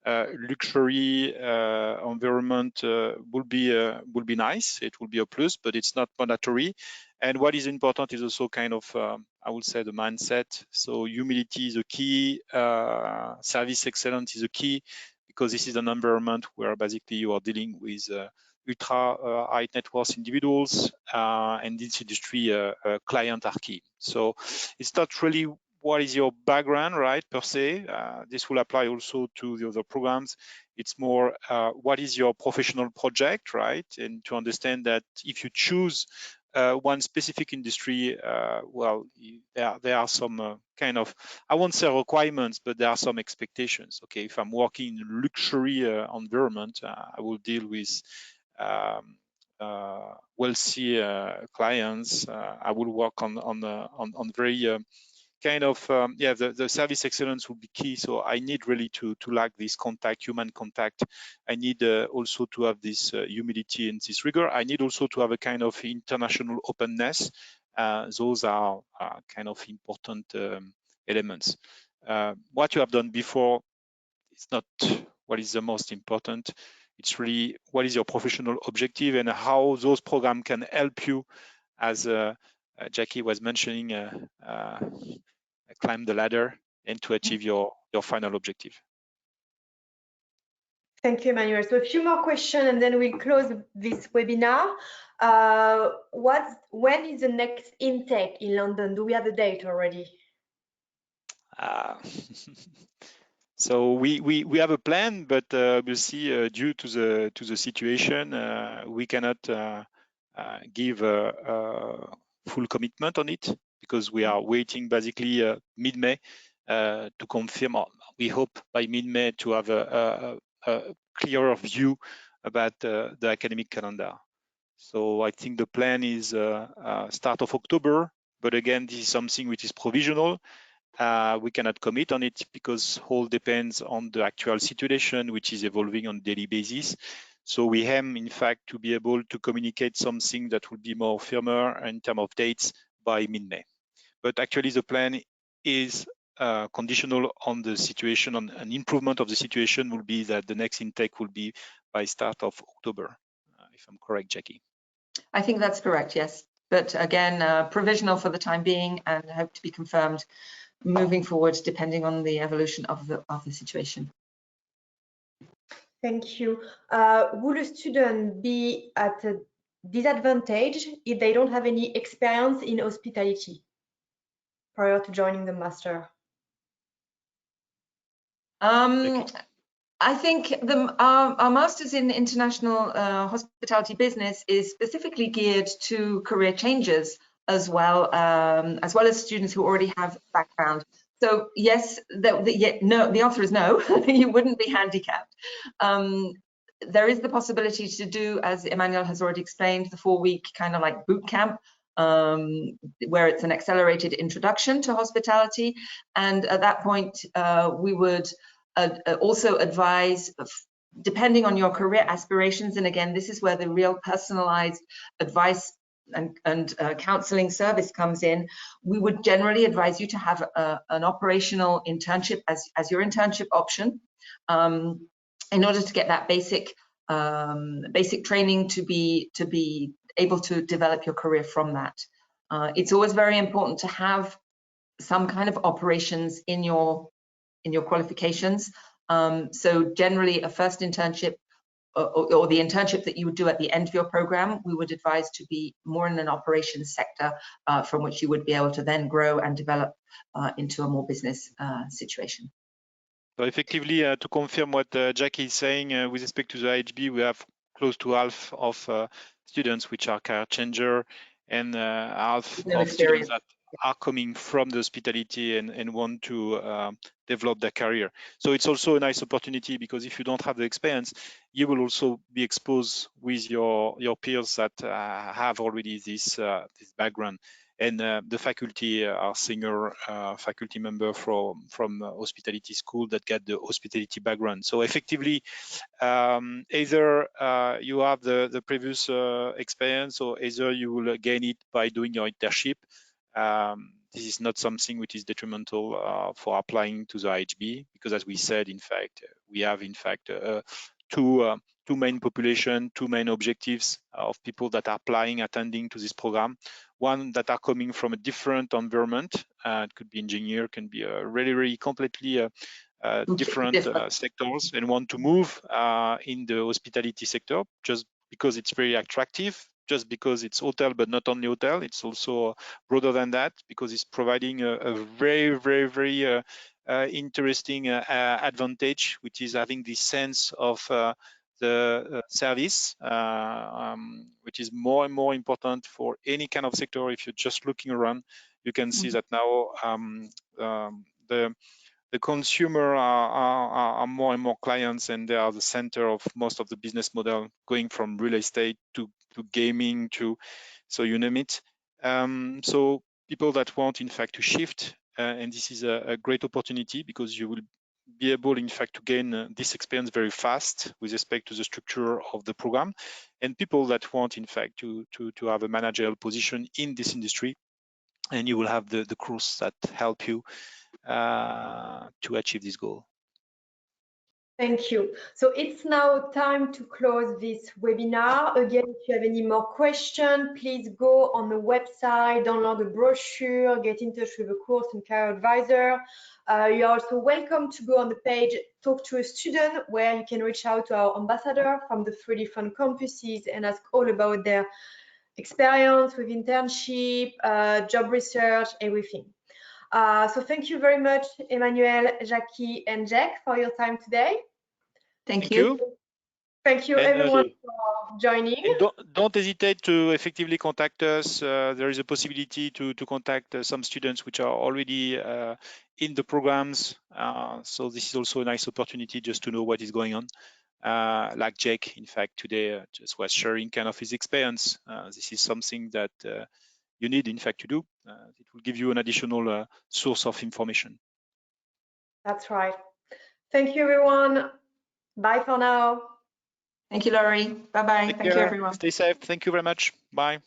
luxury environment will be nice. It will be a plus, but it's not mandatory. And what is important is also kind of I would say the mindset. So humility is a key. Service excellence is a key, because this is an environment where basically you are dealing with ultra high net worth individuals, and this industry client are key. So it's not really what is your background, right, per se. This will apply also to the other programs. It's more what is your professional project, right? And to understand that if you choose one specific industry, well, there are some kind of, I won't say requirements, but there are some expectations. Okay, if I'm working in luxury environment, I will deal with wealthy clients. I will work on very kind of the service excellence will be key. So I need really to lack this contact, human contact. I need also to have this humility and this rigor. I need also to have a kind of international openness. Those are kind of important elements. What you have done before is not what is the most important. It's really what is your professional objective and how those programs can help you, as Jacquie was mentioning, climb the ladder and to achieve your final objective. Thank you, Emmanuel. So a few more questions and then we'll close this webinar. When is the next intake in London? Do we have a date already? So we have a plan, but we'll see. Due to the situation, we cannot give a full commitment on it because we are waiting basically mid-May to confirm. We hope by mid-May to have a clearer view about the academic calendar. So I think the plan is start of October, but again, this is something which is provisional. We cannot commit on it because all depends on the actual situation, which is evolving on a daily basis. So we aim, in fact, to be able to communicate something that will be more firmer in terms of dates by mid-May. But actually, the plan is conditional on the situation, on an improvement of the situation will be that the next intake will be by start of October, if I'm correct, Jacquie. I think that's correct, yes. But again, provisional for the time being and hope to be confirmed moving forward, depending on the evolution of the situation. Thank you. Would a student be at a disadvantage if they don't have any experience in hospitality prior to joining the master? I think our Masters in International Hospitality Business is specifically geared to career changers as well as students who already have background. So yes, the answer is no, you wouldn't be handicapped. There is the possibility to do, as Emmanuel has already explained, the 4-week kind of like boot camp, where it's an accelerated introduction to hospitality. And at that point, we would also advise, depending on your career aspirations, and again, this is where the real personalized advice and counseling service comes in. We would generally advise you to have an operational internship as your internship option, in order to get that basic training to be able to develop your career from that. It's always very important to have some kind of operations in your qualifications. So generally a first internship or the internship that you would do at the end of your program, we would advise to be more in an operations sector from which you would be able to then grow and develop into a more business situation. So effectively, to confirm what Jacquie is saying, with respect to the IHB, we have close to half of students which are career changer and half of students that are coming from the hospitality and want to develop their career. So it's also a nice opportunity because if you don't have the experience, you will also be exposed with your peers that have already this background. And the faculty are senior faculty member from hospitality school that get the hospitality background. So effectively, either you have the previous experience or either you will gain it by doing your internship. This is not something which is detrimental for applying to the IHB, because as we said, in fact, we have in fact two main population, two main objectives of people that are applying, attending to this program. One that are coming from a different environment. It could be engineer, can be really completely different sectors, and want to move in the hospitality sector just because it's very attractive just because it's hotel, but not only hotel. It's also broader than that, because it's providing a very, very, very interesting advantage, which is having this sense of the service, which is more and more important for any kind of sector. If you're just looking around, you can see that now the consumer are more and more clients, and they are the center of most of the business model, going from real estate to gaming to, so you name it. So people that want, in fact, to shift, and this is a great opportunity, because you will be able, in fact, to gain this experience very fast with respect to the structure of the program. And people that want, in fact, to have a managerial position in this industry, and you will have the course that help you to achieve this goal. Thank you. So it's now time to close this webinar. Again, if you have any more questions, please go on the website, download the brochure, get in touch with the course and career advisor. You're also welcome to go on the page, talk to a student, where you can reach out to our ambassador from the 3 different campuses and ask all about their experience with internship, job research, everything. So thank you very much, Emmanuel, Jacquie, and Jack, for your time today. Thank you. Thank you, And, everyone, for joining. And don't hesitate to effectively contact us. There is a possibility to contact some students which are already in the programs. So this is also a nice opportunity just to know what is going on. Like Jack, in fact, today just was sharing kind of his experience. This is something that you need, in fact, to do. It will give you an additional source of information. That's right. Thank you, everyone. Bye for now. Thank you, Laurie. Bye-bye. Thank you, everyone. Stay safe. Thank you very much. Bye.